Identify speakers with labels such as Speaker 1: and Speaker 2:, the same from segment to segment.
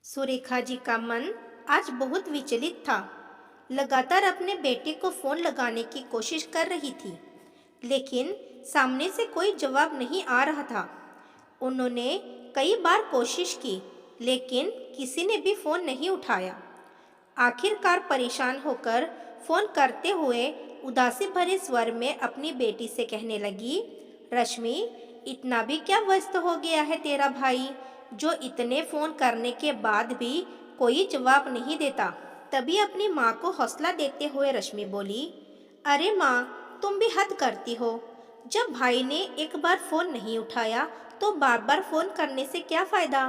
Speaker 1: सुरेखा जी का मन आज बहुत विचलित था। लगातार अपने बेटे को फोन लगाने की कोशिश कर रही थी, लेकिन सामने से कोई जवाब नहीं आ रहा था। उन्होंने कई बार कोशिश की, लेकिन किसी ने भी फोन नहीं उठाया। आखिरकार परेशान होकर फोन करते हुए उदासी भरे स्वर में अपनी बेटी से कहने लगी, रश्मि, इतना भी क्या व्यस्त हो गया है तेरा भाई, जो इतने फोन करने के बाद भी कोई जवाब नहीं देता। तभी अपनी माँ को हौसला देते हुए रश्मि बोली, अरे माँ, तुम भी हद करती हो। जब भाई ने एक बार फोन नहीं उठाया तो बार बार फोन करने से क्या फायदा।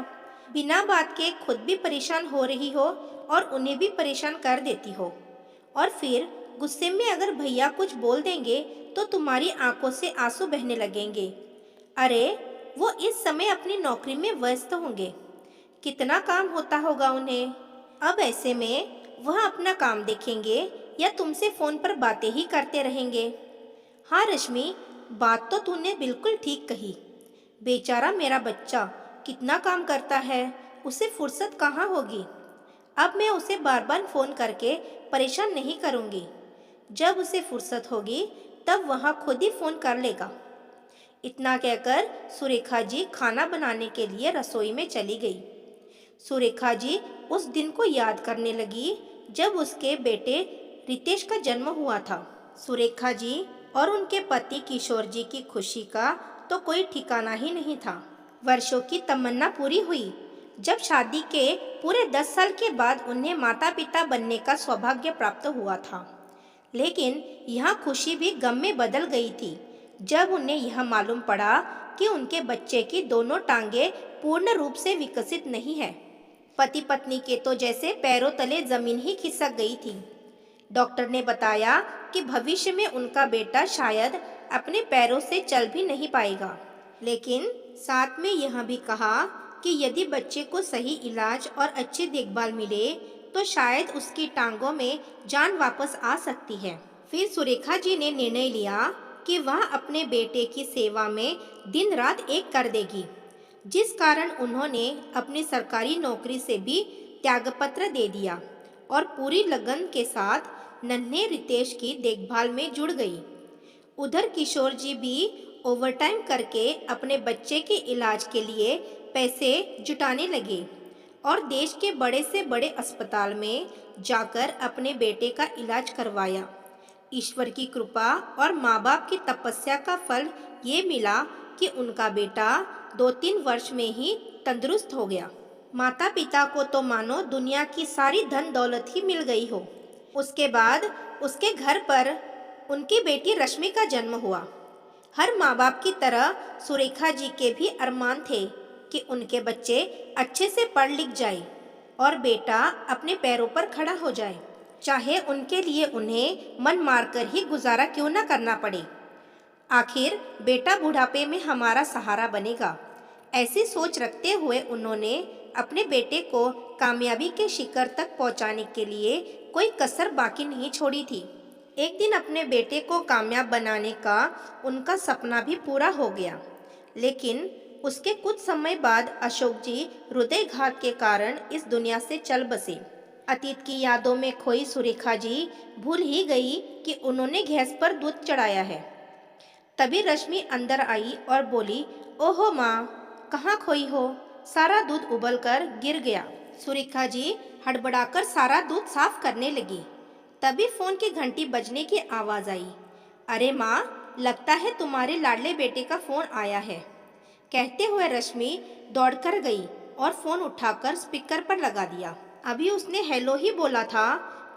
Speaker 1: बिना बात के खुद भी परेशान हो रही हो और उन्हें भी परेशान कर देती हो, और फिर गुस्से में अगर भैया कुछ बोल देंगे तो तुम्हारी आंखों से आंसू बहने लगेंगे। अरे, वो इस समय अपनी नौकरी में व्यस्त होंगे, कितना काम होता होगा उन्हें। अब ऐसे में वह अपना काम देखेंगे या तुमसे फोन पर बातें ही करते रहेंगे। हाँ रश्मि, बात तो तूने बिल्कुल ठीक कही। बेचारा मेरा बच्चा कितना काम करता है, उसे फुर्सत कहाँ होगी। अब मैं उसे बार बार फोन करके परेशान नहीं करूँगी। जब उसे फुर्सत होगी तब वह खुद ही फोन कर लेगा। इतना कहकर सुरेखा जी खाना बनाने के लिए रसोई में चली गई। सुरेखा जी उस दिन को याद करने लगी जब उसके बेटे रितेश का जन्म हुआ था। सुरेखा जी और उनके पति किशोर जी की खुशी का तो कोई ठिकाना ही नहीं था। वर्षों की तमन्ना पूरी हुई जब शादी के पूरे 10 साल के बाद उन्हें माता पिता बनने का सौभाग्य प्राप्त हुआ था। लेकिन यह खुशी भी गम में बदल गई थी जब उन्हें यह मालूम पड़ा कि उनके बच्चे की दोनों टांगें पूर्ण रूप से विकसित नहीं है। पति पत्नी के तो जैसे पैरों तले जमीन ही खिसक गई थी। डॉक्टर ने बताया कि भविष्य में उनका बेटा शायद अपने पैरों से चल भी नहीं पाएगा, लेकिन साथ में यह भी कहा कि यदि बच्चे को सही इलाज और अच्छी देखभाल मिले तो शायद उसकी टांगों में जान वापस आ सकती है। फिर सुरेखा जी ने निर्णय लिया कि वह अपने बेटे की सेवा में दिन रात एक कर देगी, जिस कारण उन्होंने अपनी सरकारी नौकरी से भी त्यागपत्र दे दिया और पूरी लगन के साथ नन्हे रितेश की देखभाल में जुड़ गई। उधर किशोर जी भी ओवरटाइम करके अपने बच्चे के इलाज के लिए पैसे जुटाने लगे और देश के बड़े से बड़े अस्पताल में जाकर अपने बेटे का इलाज करवाया। ईश्वर की कृपा और माँ बाप की तपस्या का फल ये मिला कि उनका बेटा 2-3 वर्ष में ही तंदुरुस्त हो गया। माता पिता को तो मानो दुनिया की सारी धन दौलत ही मिल गई हो। उसके बाद उसके घर पर उनकी बेटी रश्मि का जन्म हुआ। हर माँ बाप की तरह सुरेखा जी के भी अरमान थे कि उनके बच्चे अच्छे से पढ़ लिख जाए और बेटा अपने पैरों पर खड़ा हो जाए, चाहे उनके लिए उन्हें मन मारकर ही गुजारा क्यों न करना पड़े। आखिर बेटा बुढ़ापे में हमारा सहारा बनेगा। ऐसी सोच रखते हुए उन्होंने अपने बेटे को कामयाबी के शिखर तक पहुंचाने के लिए कोई कसर बाकी नहीं छोड़ी थी। एक दिन अपने बेटे को कामयाब बनाने का उनका सपना भी पूरा हो गया, लेकिन उसके कुछ समय बाद अशोक जी हृदयघात के कारण इस दुनिया से चल बसे। अतीत की यादों में खोई सुरेखा जी भूल ही गई कि उन्होंने गैस पर दूध चढ़ाया है। तभी रश्मि अंदर आई और बोली, ओहो माँ, कहाँ खोई हो? सारा दूध उबलकर गिर गया। सुरेखा जी हड़बड़ाकर सारा दूध साफ करने लगी। तभी फोन की घंटी बजने की आवाज आई। अरे माँ, लगता है तुम्हारे लाडले बेटे का फोन आया है। कहते हुए रश्मि दौड़कर गई और फोन उठाकर स्पीकर पर लगा दिया। अभी उसने हेलो ही बोला था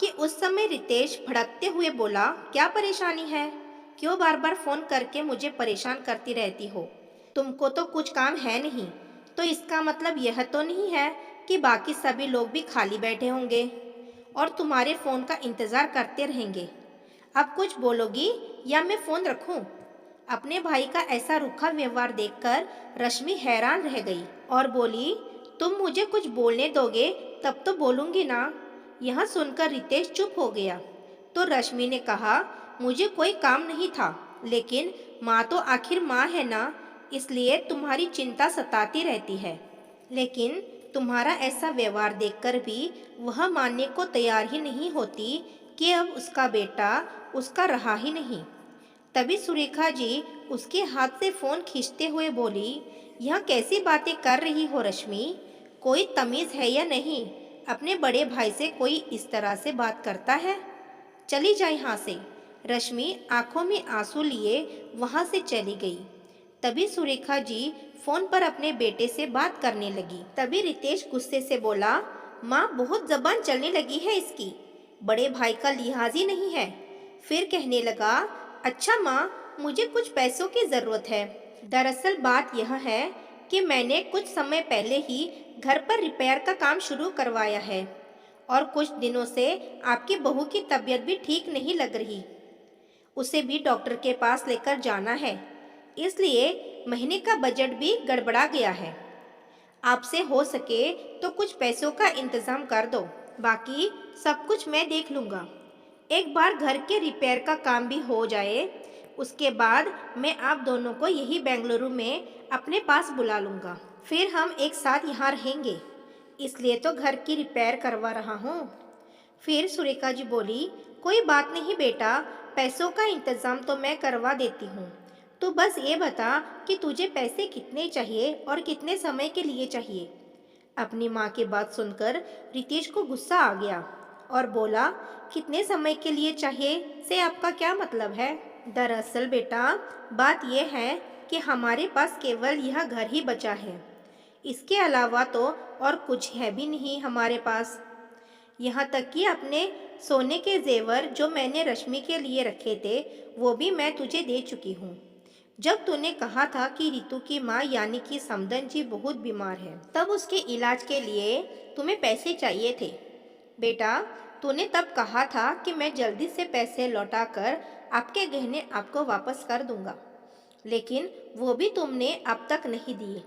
Speaker 1: कि उस समय रितेश भड़कते हुए बोला, क्या परेशानी है? क्यों बार बार फोन करके मुझे परेशान करती रहती हो? तुमको तो कुछ काम है नहीं, तो इसका मतलब यह तो नहीं है कि बाकी सभी लोग भी खाली बैठे होंगे और तुम्हारे फोन का इंतजार करते रहेंगे। अब कुछ बोलोगी या मैं फोन रखूं? अपने भाई का ऐसा रूखा व्यवहार देखकर रश्मि हैरान रह गई और बोली, तुम मुझे कुछ बोलने दोगे तब तो बोलूंगी ना। यह सुनकर रितेश चुप हो गया तो रश्मि ने कहा, मुझे कोई काम नहीं था, लेकिन माँ तो आखिर माँ है ना, इसलिए तुम्हारी चिंता सताती रहती है। लेकिन तुम्हारा ऐसा व्यवहार देखकर भी वह मानने को तैयार ही नहीं होती कि अब उसका बेटा उसका रहा ही नहीं। तभी सुरेखा जी उसके हाथ से फोन खींचते हुए बोली, यह कैसी बातें कर रही हो रश्मि? कोई तमीज है या नहीं? अपने बड़े भाई से कोई इस तरह से बात करता है? चली जाए यहाँ से। रश्मि आंखों में आंसू लिए वहां से चली गई। तभी सुरेखा जी फोन पर अपने बेटे से बात करने लगी। तभी रितेश गुस्से से बोला, माँ बहुत जबान चलने लगी है इसकी, बड़े भाई का लिहाज ही नहीं है। फिर कहने लगा, अच्छा माँ, मुझे कुछ पैसों की ज़रूरत है। दरअसल बात यह है कि मैंने कुछ समय पहले ही घर पर रिपेयर का काम शुरू करवाया है और कुछ दिनों से आपकी बहू की तबीयत भी ठीक नहीं लग रही। उसे भी डॉक्टर के पास लेकर जाना है, इसलिए महीने का बजट भी गड़बड़ा गया है। आपसे हो सके तो कुछ पैसों का इंतज़ाम कर दो, बाकी सब कुछ मैं देख लूँगा। एक बार घर के रिपेयर का काम भी हो जाए, उसके बाद मैं आप दोनों को यही बेंगलुरु में अपने पास बुला लूँगा। फिर हम एक साथ यहाँ रहेंगे, इसलिए तो घर की रिपेयर करवा रहा हूँ। फिर सुरेखा जी बोली, कोई बात नहीं बेटा, पैसों का इंतज़ाम तो मैं करवा देती हूँ। तू बस ये बता कि तुझे पैसे कितने चाहिए और कितने समय के लिए चाहिए। अपनी माँ की बात सुनकर रितेश को गुस्सा आ गया और बोला, कितने समय के लिए चाहिए से आपका क्या मतलब है? दरअसल बेटा बात यह है कि हमारे पास केवल यह घर ही बचा है, इसके अलावा तो और कुछ है भी नहीं हमारे पास। यहाँ तक कि अपने सोने के जेवर जो मैंने रश्मि के लिए रखे थे वो भी मैं तुझे दे चुकी हूँ। जब तूने कहा था कि रितु की माँ यानी कि समदन जी बहुत बीमार है, तब उसके इलाज के लिए तुम्हें पैसे चाहिए थे। बेटा तूने तब कहा था कि मैं जल्दी से पैसे लौटाकर आपके गहने आपको वापस कर दूंगा, लेकिन वो भी तुमने अब तक नहीं दिए।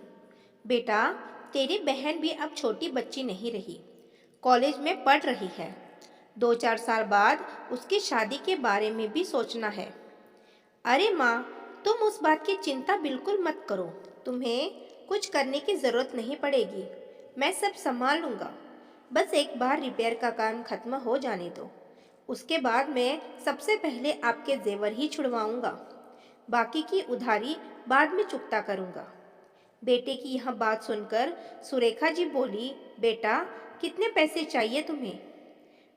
Speaker 1: बेटा तेरी बहन भी अब छोटी बच्ची नहीं रही, कॉलेज में पढ़ रही है। 2-4 साल बाद उसकी शादी के बारे में भी सोचना है। अरे माँ, तुम उस बात की चिंता बिल्कुल मत करो, तुम्हें कुछ करने की ज़रूरत नहीं पड़ेगी, मैं सब संभाल लूँगा। बस एक बार रिपेयर का काम खत्म हो जाने दो, उसके बाद मैं सबसे पहले आपके जेवर ही छुड़वाऊँगा, बाकी की उधारी बाद में चुकता करूँगा। बेटे की यह बात सुनकर सुरेखा जी बोली, बेटा कितने पैसे चाहिए तुम्हें?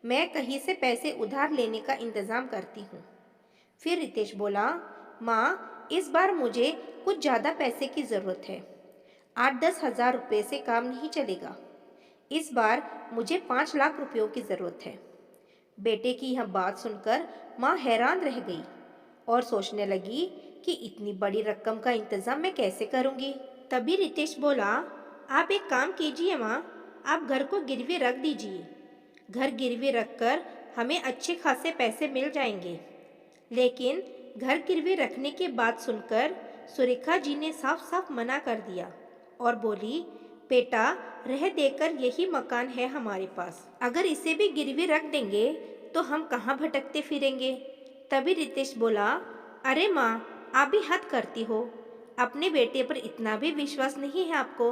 Speaker 1: मैं कहीं से पैसे उधार लेने का इंतज़ाम करती हूँ। फिर रितेश बोला, माँ इस बार मुझे कुछ ज़्यादा पैसे की ज़रूरत है, 8-10 हज़ार रुपये से काम नहीं चलेगा। इस बार मुझे 5 लाख रुपयों की ज़रूरत है। बेटे की यह बात सुनकर माँ हैरान रह गई और सोचने लगी कि इतनी बड़ी रकम का इंतज़ाम मैं कैसे करूँगी। तभी रितेश बोला, आप एक काम कीजिए माँ, आप घर को गिरवी रख दीजिए। घर गिरवी रखकर हमें अच्छे खासे पैसे मिल जाएंगे। लेकिन घर गिरवी रखने की बात सुनकर सुरेखा जी ने साफ साफ मना कर दिया और बोली, बेटा रह देकर यही मकान है हमारे पास, अगर इसे भी गिरवी रख देंगे तो हम कहाँ भटकते फिरेंगे। तभी रितेश बोला, अरे माँ आप भी हद करती हो, अपने बेटे पर इतना भी विश्वास नहीं है आपको।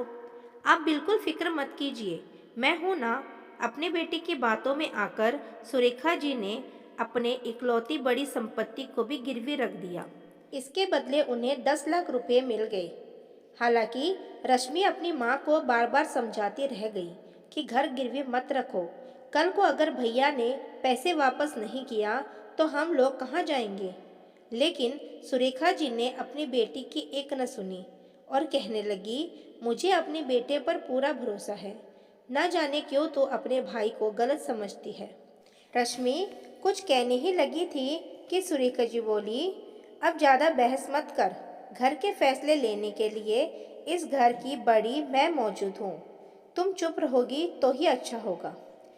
Speaker 1: आप बिल्कुल फिक्र मत कीजिए, मैं हूँ ना। अपने बेटे की बातों में आकर सुरेखा जी ने अपने इकलौती बड़ी संपत्ति को भी गिरवी रख दिया। इसके बदले उन्हें 10 लाख रुपए मिल गए। हालांकि रश्मि अपनी माँ को बार बार समझाती रह गई कि घर गिरवी मत रखो, कल को अगर भैया ने पैसे वापस नहीं किया तो हम लोग कहाँ जाएंगे। लेकिन सुरेखा जी ने अपनी बेटी की एक न सुनी और कहने लगी, मुझे अपने बेटे पर पूरा भरोसा है, न जाने क्यों तो अपने भाई को गलत समझती है। रश्मि कुछ कहने ही लगी थी कि सुरेखा जी बोली, अब ज़्यादा बहस मत कर, घर के फैसले लेने के लिए इस घर की बड़ी मैं मौजूद हूँ। तुम चुप रहोगी तो ही अच्छा होगा।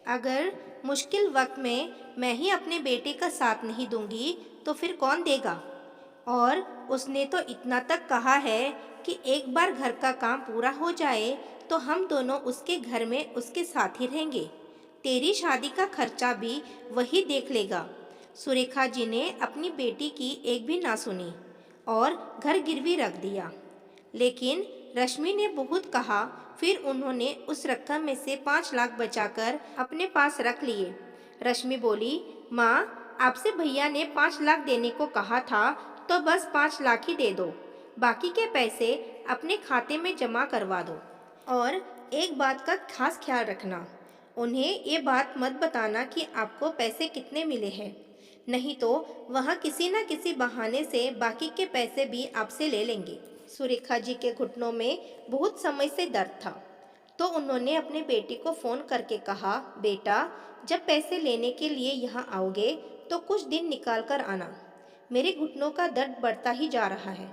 Speaker 1: अगर मुश्किल वक्त में मैं ही अपने बेटे का साथ नहीं दूंगी तो फिर कौन देगा। और उसने तो इतना तक कहा है कि एक बार घर का काम पूरा हो जाए तो हम दोनों उसके घर में उसके साथ ही रहेंगे। तेरी शादी का खर्चा भी वही देख लेगा। सुरेखा जी ने अपनी बेटी की एक भी ना सुनी और घर गिरवी रख दिया। लेकिन रश्मि ने बहुत कहा, फिर उन्होंने उस रकम में से 5 लाख बचाकर अपने पास रख लिए। रश्मि बोली, माँ, आपसे भैया ने 5 लाख देने को कहा था, तो बस 5 लाख ही दे दो। बाकी के पैसे अपने खाते में जमा करवा दो। और एक बात का खास ख्याल रखना, उन्हें ये बात मत बताना कि आपको पैसे कितने मिले हैं, नहीं तो वहाँ किसी न किसी बहाने से बाकी के पैसे भी आपसे ले लेंगे। सुरेखा जी के घुटनों में बहुत समय से दर्द था, तो उन्होंने अपने बेटे को फ़ोन करके कहा, बेटा, जब पैसे लेने के लिए यहाँ आओगे तो कुछ दिन निकाल कर आना। मेरे घुटनों का दर्द बढ़ता ही जा रहा है।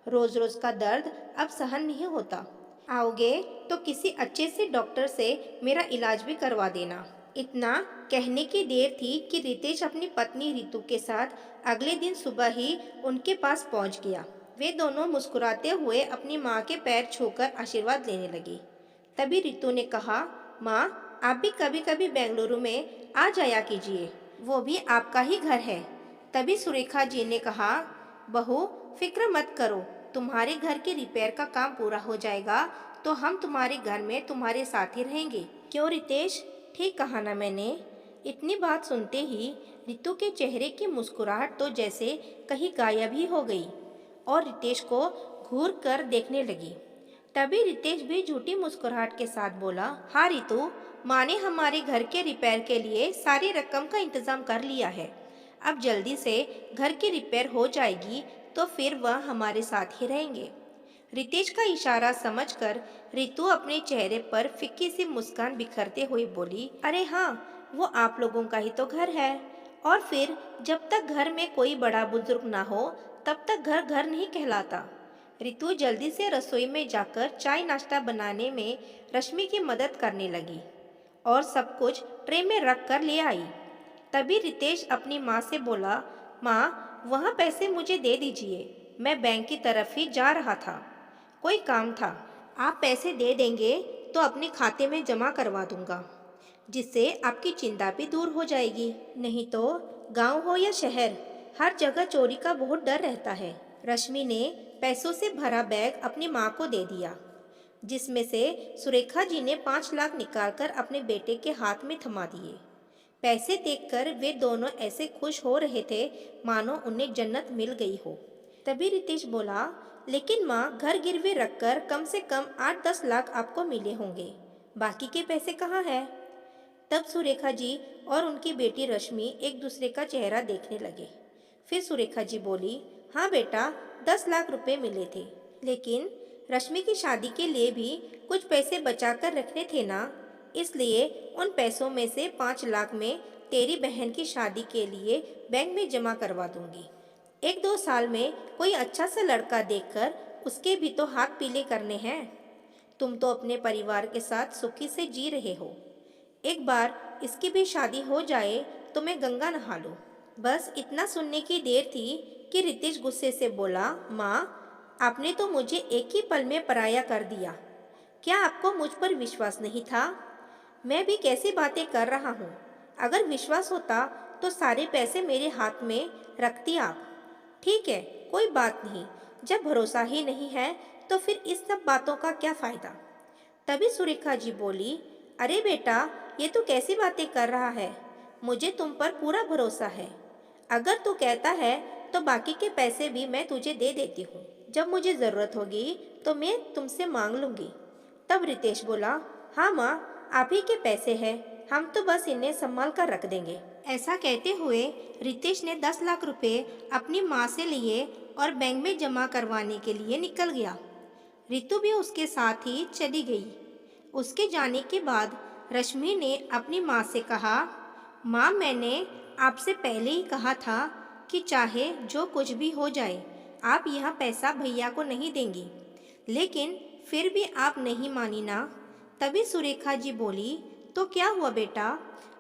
Speaker 1: रोज़ रोज़ का दर्द अब सहन नहीं होता। आओगे तो किसी अच्छे से डॉक्टर से मेरा इलाज भी करवा देना। इतना कहने की देर थी कि रितेश अपनी पत्नी रितु के साथ अगले दिन सुबह ही उनके पास पहुंच गया। वे दोनों मुस्कुराते हुए अपनी माँ के पैर छूकर आशीर्वाद लेने लगे। तभी रितु ने कहा, माँ, आप भी कभी कभी बेंगलुरु में आ जाया कीजिए, वो भी आपका ही घर है। तभी सुरेखा जी ने कहा, बहू, फिक्र मत करो, तुम्हारे घर के रिपेयर का काम पूरा हो जाएगा तो हम तुम्हारे घर में तुम्हारे साथ ही रहेंगे। क्यों रितेश, ठीक कहा ना मैंने? इतनी बात सुनते ही रितु के चेहरे की मुस्कुराहट तो जैसे कहीं गायब ही हो गई और रितेश को घूर कर देखने लगी। तभी रितेश भी झूठी मुस्कुराहट के साथ बोला, हाँ रितु, माँ ने हमारे घर के रिपेयर के लिए सारी रकम का इंतजाम कर लिया है। अब जल्दी से घर की रिपेयर हो जाएगी तो फिर वह हमारे साथ ही रहेंगे। रितेश का इशारा समझकर रितु अपने चेहरे पर फिक्की सी मुस्कान बिखरते हुए बोली, अरे हाँ, वो आप लोगों का ही तो घर है। और फिर जब तक घर में कोई बड़ा बुजुर्ग ना हो तब तक घर घर नहीं कहलाता। रितु जल्दी से रसोई में जाकर चाय नाश्ता बनाने में रश्मि की मदद करने लगी और सब कुछ ट्रे में रख कर ले आई। तभी रितेश अपनी माँ से बोला, माँ, वहाँ पैसे मुझे दे दीजिए, मैं बैंक की तरफ ही जा रहा था, कोई काम था। आप पैसे दे देंगे तो अपने खाते में जमा करवा दूंगा, जिससे आपकी चिंता भी दूर हो जाएगी। नहीं तो गांव हो या शहर, हर जगह चोरी का बहुत डर रहता है। रश्मि ने पैसों से भरा बैग अपनी माँ को दे दिया, जिसमें से सुरेखा जी ने 5 लाख निकालकर अपने बेटे के हाथ में थमा दिए। पैसे देखकर वे दोनों ऐसे खुश हो रहे थे मानो उन्हें जन्नत मिल गई हो। तभी रितेश बोला, लेकिन माँ, घर गिरवे रखकर कम से कम 8-10 लाख आपको मिले होंगे, बाकी के पैसे कहाँ हैं? तब सुरेखा जी और उनकी बेटी रश्मि एक दूसरे का चेहरा देखने लगे। फिर सुरेखा जी बोली, हाँ बेटा, 10 लाख रुपए मिले थे, लेकिन रश्मि की शादी के लिए भी कुछ पैसे बचा कर रखने थे ना, इसलिए उन पैसों में से 5 लाख में तेरी बहन की शादी के लिए बैंक में जमा करवा दूंगी। 1-2 साल में कोई अच्छा सा लड़का देखकर उसके भी तो हाथ पीले करने हैं। तुम तो अपने परिवार के साथ सुखी से जी रहे हो, एक बार इसकी भी शादी हो जाए तो मैं गंगा नहा लूँ। बस इतना सुनने की देर थी कि रितेश गुस्से से बोला, माँ, आपने तो मुझे एक ही पल में पराया कर दिया। क्या आपको मुझ पर विश्वास नहीं था? मैं भी कैसी बातें कर रहा हूँ। अगर विश्वास होता तो सारे पैसे मेरे हाथ में रखती आप। ठीक है, कोई बात नहीं, जब भरोसा ही नहीं है तो फिर इस सब बातों का क्या फ़ायदा। तभी सुरेखा जी बोली, अरे बेटा, ये तू कैसी बातें कर रहा है? मुझे तुम पर पूरा भरोसा है। अगर तू कहता है तो बाकी के पैसे भी मैं तुझे दे देती हूँ। जब मुझे ज़रूरत होगी तो मैं तुमसे मांग लूँगी। तब रितेश बोला, हाँ माँ, आप ही के पैसे हैं, हम तो बस इन्हें संभाल कर रख देंगे। ऐसा कहते हुए रितेश ने 10 लाख रुपए अपनी माँ से लिए और बैंक में जमा करवाने के लिए निकल गया। रितु भी उसके साथ ही चली गई। उसके जाने के बाद रश्मि ने अपनी माँ से कहा, माँ, मैंने आपसे पहले ही कहा था कि चाहे जो कुछ भी हो जाए आप यह पैसा भैया को नहीं देंगी, लेकिन फिर भी आप नहीं मानी ना। तभी सुरेखा जी बोली, तो क्या हुआ बेटा,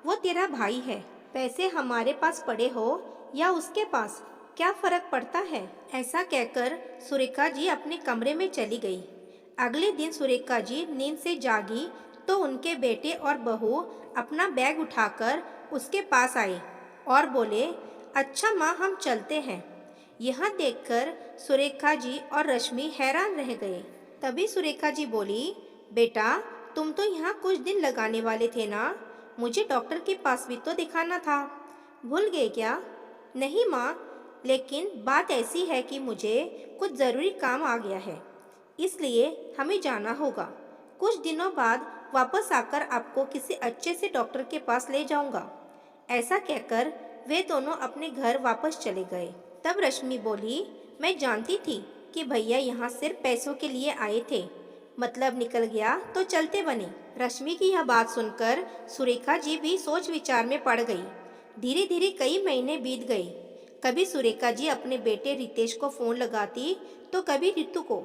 Speaker 1: वो तेरा भाई है, पैसे हमारे पास पड़े हो या उसके पास, क्या फर्क पड़ता है? ऐसा कहकर सुरेखा जी अपने कमरे में चली गई। अगले दिन सुरेखा जी नींद से जागी तो उनके बेटे और बहू अपना बैग उठाकर उसके पास आए और बोले, अच्छा माँ, हम चलते हैं। यह देखकर सुरेखा जी और रश्मि हैरान रह गए। तभी सुरेखा जी बोली, बेटा तुम तो यहाँ कुछ दिन लगाने वाले थे ना, मुझे डॉक्टर के पास भी तो दिखाना था, भूल गए क्या? नहीं माँ, लेकिन बात ऐसी है कि मुझे कुछ ज़रूरी काम आ गया है, इसलिए हमें जाना होगा। कुछ दिनों बाद वापस आकर आपको किसी अच्छे से डॉक्टर के पास ले जाऊंगा। ऐसा कहकर वे दोनों अपने घर वापस चले गए। तब रश्मि बोली, मैं जानती थी कि भैया यहाँ सिर्फ पैसों के लिए आए थे, मतलब निकल गया तो चलते बने। रश्मि की यह बात सुनकर सुरेखा जी भी सोच विचार में पड़ गई। धीरे धीरे कई महीने बीत गए। कभी सुरेखा जी अपने बेटे रितेश को फ़ोन लगाती तो कभी रितु को,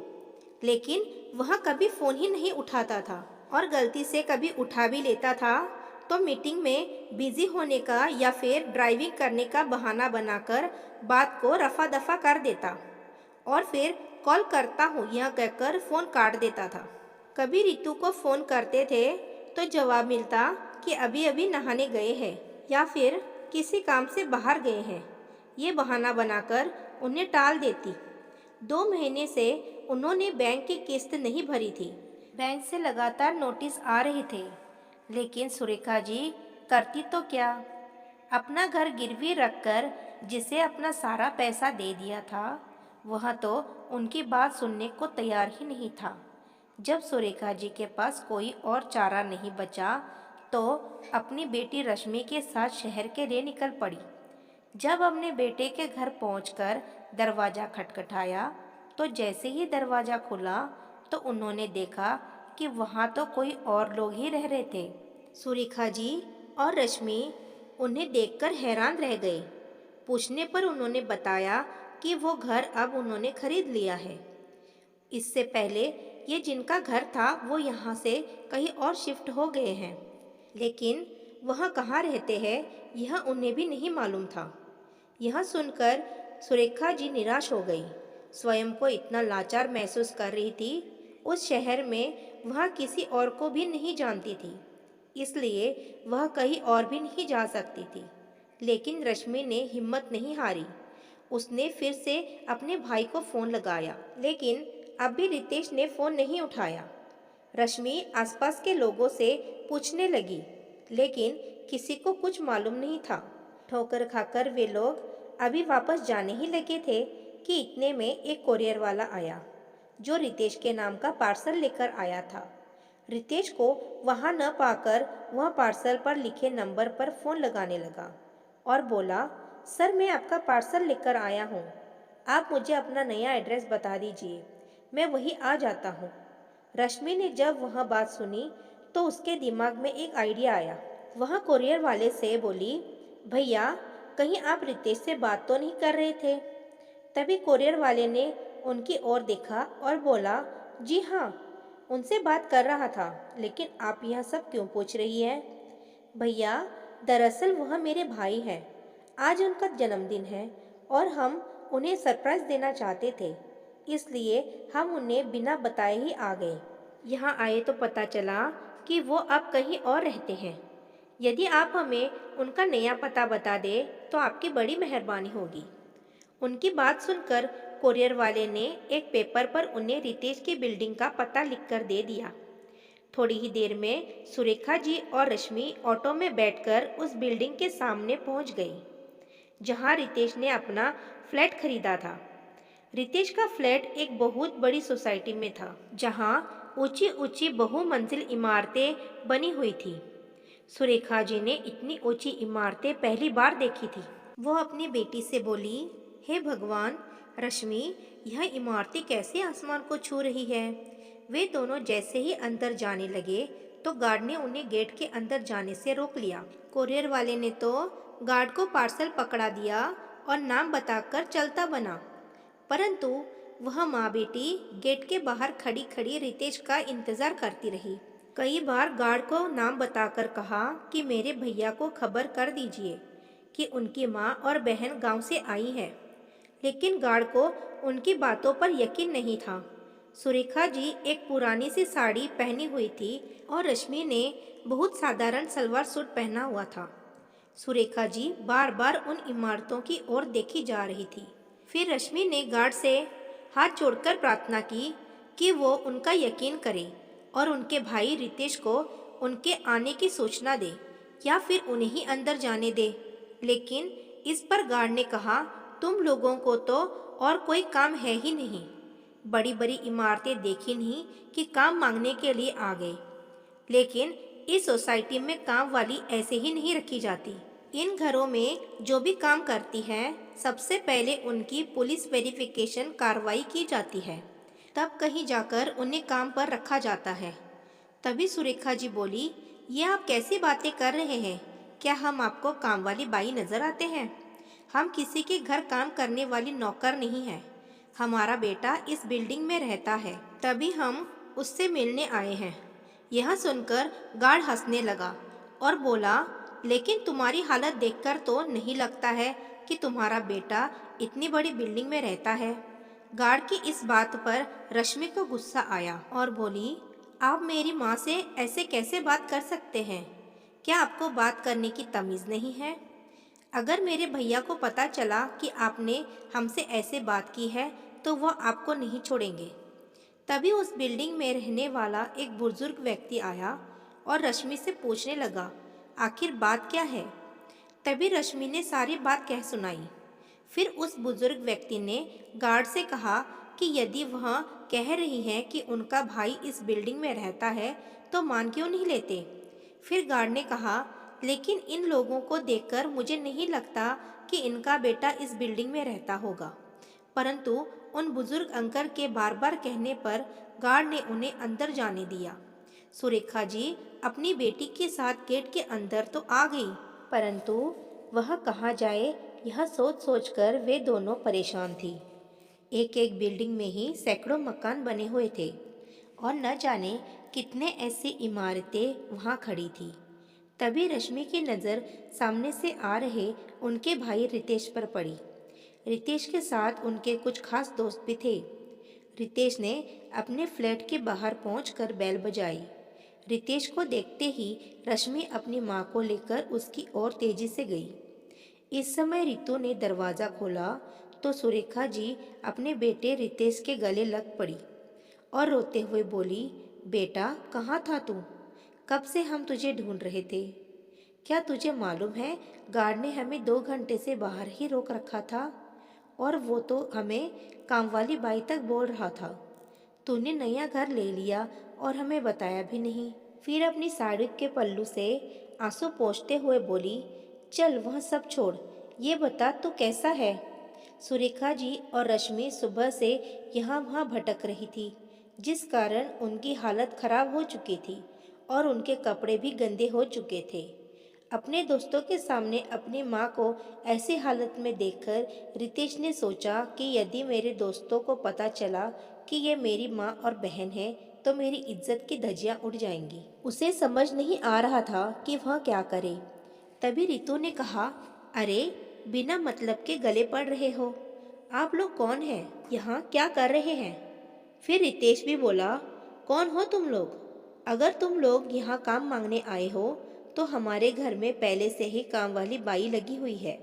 Speaker 1: लेकिन वह कभी फ़ोन ही नहीं उठाता था, और गलती से कभी उठा भी लेता था तो मीटिंग में बिजी होने का या फिर ड्राइविंग करने का बहाना बनाकर बात को रफा दफा कर देता और फिर कॉल करता हूँ यह कहकर फ़ोन काट देता था। कभी रितु को फ़ोन करते थे तो जवाब मिलता कि अभी अभी नहाने गए हैं या फिर किसी काम से बाहर गए हैं। ये बहाना बनाकर उन्हें टाल देती। 2 महीने से उन्होंने बैंक की किस्त नहीं भरी थी। बैंक से लगातार नोटिस आ रहे थे, लेकिन सुरेखा जी करती तो क्या, अपना घर गिरवी रखकर जिसे अपना सारा पैसा दे दिया था वह तो उनकी बात सुनने को तैयार ही नहीं था। जब सुरेखा जी के पास कोई और चारा नहीं बचा तो अपनी बेटी रश्मि के साथ शहर के लिए निकल पड़ी। जब अपने बेटे के घर पहुंचकर दरवाज़ा खटखटाया तो जैसे ही दरवाज़ा खुला तो उन्होंने देखा कि वहाँ तो कोई और लोग ही रह रहे थे। सुरेखा जी और रश्मि उन्हें देखकर हैरान रह गए। पूछने पर उन्होंने बताया कि वो घर अब उन्होंने खरीद लिया है। इससे पहले ये जिनका घर था वो यहाँ से कहीं और शिफ्ट हो गए हैं, लेकिन वह कहाँ रहते हैं यह उन्हें भी नहीं मालूम था। यह सुनकर सुरेखा जी निराश हो गई। स्वयं को इतना लाचार महसूस कर रही थी। उस शहर में वह किसी और को भी नहीं जानती थी, इसलिए वह कहीं और भी नहीं जा सकती थी। लेकिन रश्मि ने हिम्मत नहीं हारी। उसने फिर से अपने भाई को फ़ोन लगाया, लेकिन अब भी रितेश ने फ़ोन नहीं उठाया। रश्मि आसपास के लोगों से पूछने लगी, लेकिन किसी को कुछ मालूम नहीं था। ठोकर खाकर वे लोग अभी वापस जाने ही लगे थे कि इतने में एक कोरियर वाला आया, जो रितेश के नाम का पार्सल लेकर आया था। रितेश को वहां न पाकर वह पार्सल पर लिखे नंबर पर फ़ोन लगाने लगा और बोला, सर मैं आपका पार्सल लेकर आया हूँ, आप मुझे अपना नया एड्रेस बता दीजिए, मैं वहीं आ जाता हूँ। रश्मि ने जब वह बात सुनी तो उसके दिमाग में एक आइडिया आया। वह कोरियर वाले से बोली, भैया कहीं आप रितेश से बात तो नहीं कर रहे थे? तभी कोरियर वाले ने उनकी ओर देखा और बोला, जी हाँ, उनसे बात कर रहा था, लेकिन आप यह सब क्यों पूछ रही हैं? भैया दरअसल वह मेरे भाई हैं, आज उनका जन्मदिन है और हम उन्हें सरप्राइज़ देना चाहते थे, इसलिए हम उन्हें बिना बताए ही आ गए। यहाँ आए तो पता चला कि वो अब कहीं और रहते हैं। यदि आप हमें उनका नया पता बता दें तो आपकी बड़ी मेहरबानी होगी। उनकी बात सुनकर कोरियर वाले ने एक पेपर पर उन्हें रितेश की बिल्डिंग का पता लिखकर दे दिया। थोड़ी ही देर में सुरेखा जी और रश्मि ऑटो में बैठकर उस बिल्डिंग के सामने पहुंच गई, जहां रितेश ने अपना फ्लैट खरीदा था। रितेश का फ्लैट एक बहुत बड़ी सोसाइटी में था, जहां ऊंची ऊंची बहुमंजिल इमारतें बनी हुई थी। सुरेखा जी ने इतनी ऊंची इमारतें पहली बार देखी थी। वो अपनी बेटी से बोली, हे भगवान, रश्मि यह इमारतें कैसे आसमान को छू रही है। वे दोनों जैसे ही अंदर जाने लगे तो गार्ड ने उन्हें गेट के अंदर जाने से रोक लिया। कोरियर वाले ने तो गार्ड को पार्सल पकड़ा दिया और नाम बताकर चलता बना, परंतु वह माँ बेटी गेट के बाहर खड़ी खड़ी रितेश का इंतजार करती रही। कई बार गार्ड को नाम बताकर कहा कि मेरे भैया को खबर कर दीजिए कि उनकी माँ और बहन गांव से आई है, लेकिन गार्ड को उनकी बातों पर यकीन नहीं था। सुरेखा जी एक पुरानी सी साड़ी पहनी हुई थी और रश्मि ने बहुत साधारण सलवार सूट पहना हुआ था। सुरेखा जी बार बार उन इमारतों की ओर देखी जा रही थी। फिर रश्मि ने गार्ड से हाथ जोड़कर प्रार्थना की, कि वो उनका यकीन करे और उनके भाई रितेश को उनके आने की सूचना दे या फिर उन्हें ही अंदर जाने दे। लेकिन इस पर गार्ड ने कहा, तुम लोगों को तो और कोई काम है ही नहीं। बड़ी बड़ी इमारतें देखी नहीं कि काम मांगने के लिए आ गए। लेकिन इस सोसाइटी में काम वाली ऐसे ही नहीं रखी जाती। इन घरों में जो भी काम करती है सबसे पहले उनकी पुलिस वेरिफिकेशन कार्रवाई की जाती है, तब कहीं जाकर उन्हें काम पर रखा जाता है। तभी सुरेखा जी बोली, ये आप कैसी बातें कर रहे हैं? क्या हम आपको काम वाली बाई नजर आते हैं? हम किसी के घर काम करने वाली नौकर नहीं है। हमारा बेटा इस बिल्डिंग में रहता है, तभी हम उससे मिलने आए हैं। यह सुनकर गार्ड हंसने लगा और बोला, लेकिन तुम्हारी हालत देखकर तो नहीं लगता है कि तुम्हारा बेटा इतनी बड़ी बिल्डिंग में रहता है। गार्ड की इस बात पर रश्मि को गुस्सा आया और बोली, आप मेरी माँ से ऐसे कैसे बात कर सकते हैं? क्या आपको बात करने की तमीज़ नहीं है? अगर मेरे भैया को पता चला कि आपने हमसे ऐसे बात की है तो वह आपको नहीं छोड़ेंगे। तभी उस बिल्डिंग में रहने वाला एक बुजुर्ग व्यक्ति आया और रश्मि से पूछने लगा, आखिर बात क्या है? तभी रश्मि ने सारी बात कह सुनाई। फिर उस बुजुर्ग व्यक्ति ने गार्ड से कहा कि यदि वह कह रही हैं कि उनका भाई इस बिल्डिंग में रहता है तो मान क्यों नहीं लेते? फिर गार्ड ने कहा, लेकिन इन लोगों को देखकर मुझे नहीं लगता कि इनका बेटा इस बिल्डिंग में रहता होगा। परंतु उन बुजुर्ग अंकल के बार बार कहने पर गार्ड ने उन्हें अंदर जाने दिया। सुरेखा जी अपनी बेटी के साथ गेट के अंदर तो आ गई, परंतु वह कहाँ जाए यह सोच सोचकर वे दोनों परेशान थी। एक एक बिल्डिंग में ही सैकड़ों मकान बने हुए थे और न जाने कितने ऐसी इमारतें वहाँ खड़ी थी। तभी रश्मि की नज़र सामने से आ रहे उनके भाई रितेश पर पड़ी। रितेश के साथ उनके कुछ खास दोस्त भी थे। रितेश ने अपने फ्लैट के बाहर पहुंचकर बेल बजाई। रितेश को देखते ही रश्मि अपनी माँ को लेकर उसकी ओर तेजी से गई। इस समय रितु ने दरवाज़ा खोला तो सुरेखा जी अपने बेटे रितेश के गले लग पड़ी और रोते हुए बोली, बेटा कहाँ था तू? कब से हम तुझे ढूंढ रहे थे। क्या तुझे मालूम है गार्ड ने हमें 2 घंटे से बाहर ही रोक रखा था और वो तो हमें कामवाली बाई तक बोल रहा था। तूने नया घर ले लिया और हमें बताया भी नहीं। फिर अपनी साड़ी के पल्लू से आंसू पोंछते हुए बोली, चल वह सब छोड़, ये बता तू कैसा है। सुरेखा जी और रश्मि सुबह से यहाँ वहाँ भटक रही थी, जिस कारण उनकी हालत खराब हो चुकी थी और उनके कपड़े भी गंदे हो चुके थे। अपने दोस्तों के सामने अपनी माँ को ऐसी हालत में देखकर रितेश ने सोचा कि यदि मेरे दोस्तों को पता चला कि ये मेरी माँ और बहन है तो मेरी इज्जत की धज्जियाँ उड़ जाएंगी। उसे समझ नहीं आ रहा था कि वह क्या करे। तभी रितु ने कहा, अरे बिना मतलब के गले पड़ रहे हो, आप लोग कौन हैं? यहाँ क्या कर रहे हैं? फिर रितेश भी बोला, कौन हो तुम लोग? अगर तुम लोग यहाँ काम मांगने आए हो तो हमारे घर में पहले से ही काम वाली बाई लगी हुई है।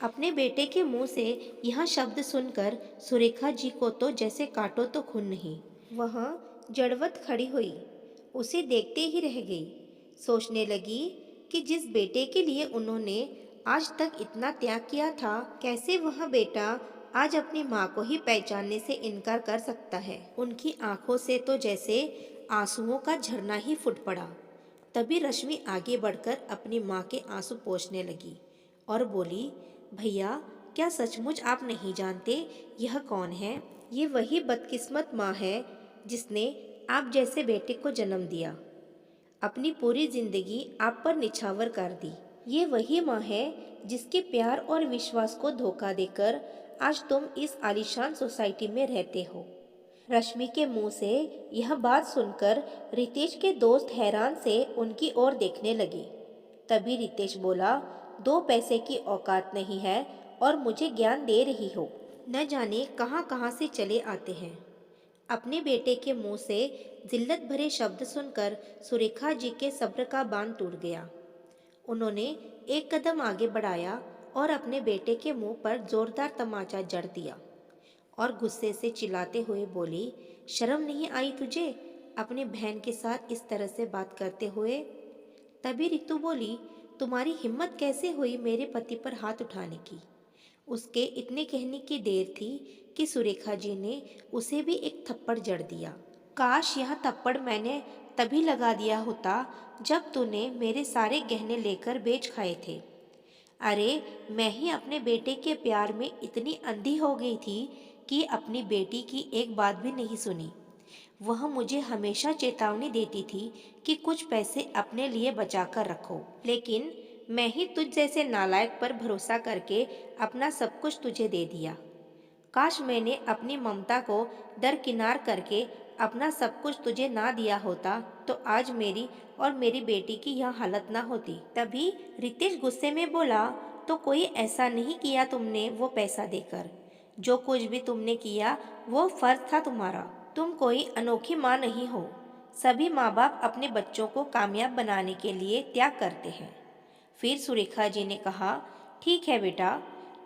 Speaker 1: अपने बेटे के मुंह से यह शब्द सुनकर सुरेखा जी को तो जैसे काटो तो खून नहीं। वह जड़वत खड़ी हुई, उसे देखते ही रह गई। सोचने लगी कि जिस बेटे के लिए उन्होंने आज तक इतना त्याग किया था, कैसे वह बेटा आज अपनी माँ को ही पहचानने से इनकार कर सकता है। उनकी आंखों से तो जैसे आंसुओं का झरना ही फूट पड़ा। तभी रश्मि आगे बढ़कर अपनी माँ के आंसू पोंछने लगी और बोली, भैया क्या सचमुच आप नहीं जानते यह कौन है? ये वही बदकिस्मत माँ है जिसने आप जैसे बेटे को जन्म दिया, अपनी पूरी जिंदगी आप पर निछावर कर दी। ये वही माँ है जिसके प्यार और विश्वास को धोखा देकर आज तुम इस आलीशान सोसाइटी में रहते हो। रश्मि के मुंह से यह बात सुनकर रितेश के दोस्त हैरान से उनकी ओर देखने लगे। तभी रितेश बोला, 2 पैसे की औकात नहीं है और मुझे ज्ञान दे रही हो? न जाने कहाँ कहाँ से चले आते हैं। अपने बेटे के मुंह से जिल्लत भरे शब्द सुनकर सुरेखा जी के सब्र का बांध टूट गया। उन्होंने एक कदम आगे बढ़ाया और अपने बेटे के मुंह पर जोरदार तमाचा जड़ दिया और गुस्से से चिल्लाते हुए बोली, शर्म नहीं आई तुझे अपनी बहन के साथ इस तरह से बात करते हुए? तभी रितु बोली, तुम्हारी हिम्मत कैसे हुई मेरे पति पर हाथ उठाने की? उसके इतने कहने की देर थी कि सुरेखा जी ने उसे भी एक थप्पड़ जड़ दिया। काश यह थप्पड़ मैंने तभी लगा दिया होता जब तूने मेरे सारे गहने लेकर बेच खाए थे। अरे, मैं ही अपने बेटे के प्यार में इतनी अंधी हो गई थी कि अपनी बेटी की एक बात भी नहीं सुनी। वह मुझे हमेशा चेतावनी देती थी कि कुछ पैसे अपने लिए बचा कर रखो, लेकिन मैं ही तुझ जैसे नालायक पर भरोसा करके अपना सब कुछ तुझे दे दिया। काश मैंने अपनी ममता को दरकिनार करके अपना सब कुछ तुझे ना दिया होता तो आज मेरी और मेरी बेटी की यह हालत ना होती। तभी रितेश गुस्से में बोला, तो कोई ऐसा नहीं किया तुमने वो पैसा देकर। जो कुछ भी तुमने किया वो फर्ज था तुम्हारा। तुम कोई अनोखी माँ नहीं हो। सभी माँ बाप अपने बच्चों को कामयाब बनाने के लिए त्याग करते हैं। फिर सुरेखा जी ने कहा, ठीक है बेटा,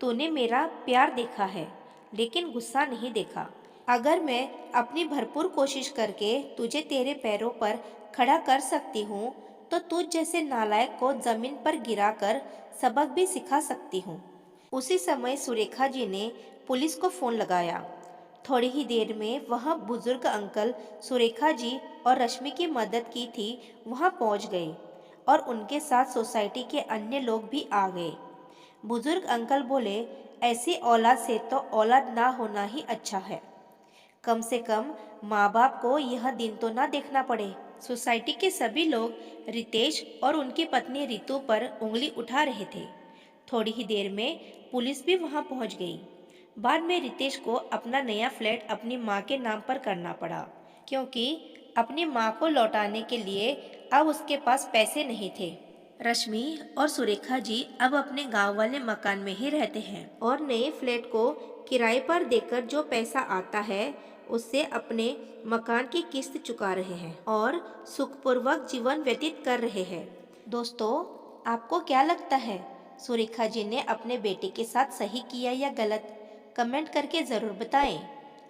Speaker 1: तूने मेरा प्यार देखा है लेकिन गुस्सा नहीं देखा। अगर मैं अपनी भरपूर कोशिश करके तुझे तेरे पैरों पर खड़ा कर सकती हूँ तो तुझ जैसे नालायक को जमीन पर गिराकर सबक भी सिखा सकती हूँ। उसी समय सुरेखा जी ने पुलिस को फोन लगाया। थोड़ी ही देर में वह बुजुर्ग अंकल सुरेखा जी और रश्मि की मदद की थी वहां पहुंच गए और उनके साथ सोसाइटी के अन्य लोग भी आ गए। बुजुर्ग अंकल बोले, ऐसी औलाद से तो औलाद ना होना ही अच्छा है। कम से कम माँ बाप को यह दिन तो ना देखना पड़े। सोसाइटी के सभी लोग रितेश और उनकी पत्नी रितु पर उंगली उठा रहे थे। थोड़ी ही देर में पुलिस भी वहां पहुंच गई। बाद में रितेश को अपना नया फ्लैट अपनी माँ के नाम पर करना पड़ा, क्योंकि अपनी माँ को लौटाने के लिए अब उसके पास पैसे नहीं थे। रश्मि और सुरेखा जी अब अपने गांव वाले मकान में ही रहते हैं और नए फ्लैट को किराए पर देकर जो पैसा आता है उससे अपने मकान की किस्त चुका रहे हैं और सुखपूर्वक जीवन व्यतीत कर रहे हैं। दोस्तों, आपको क्या लगता है, सुरेखा जी ने अपने बेटे के साथ सही किया या गलत? कमेंट करके ज़रूर बताएं।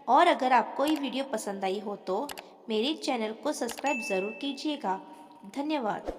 Speaker 1: और अगर आपको ये वीडियो पसंद आई हो तो मेरे चैनल को सब्सक्राइब ज़रूर कीजिएगा। धन्यवाद।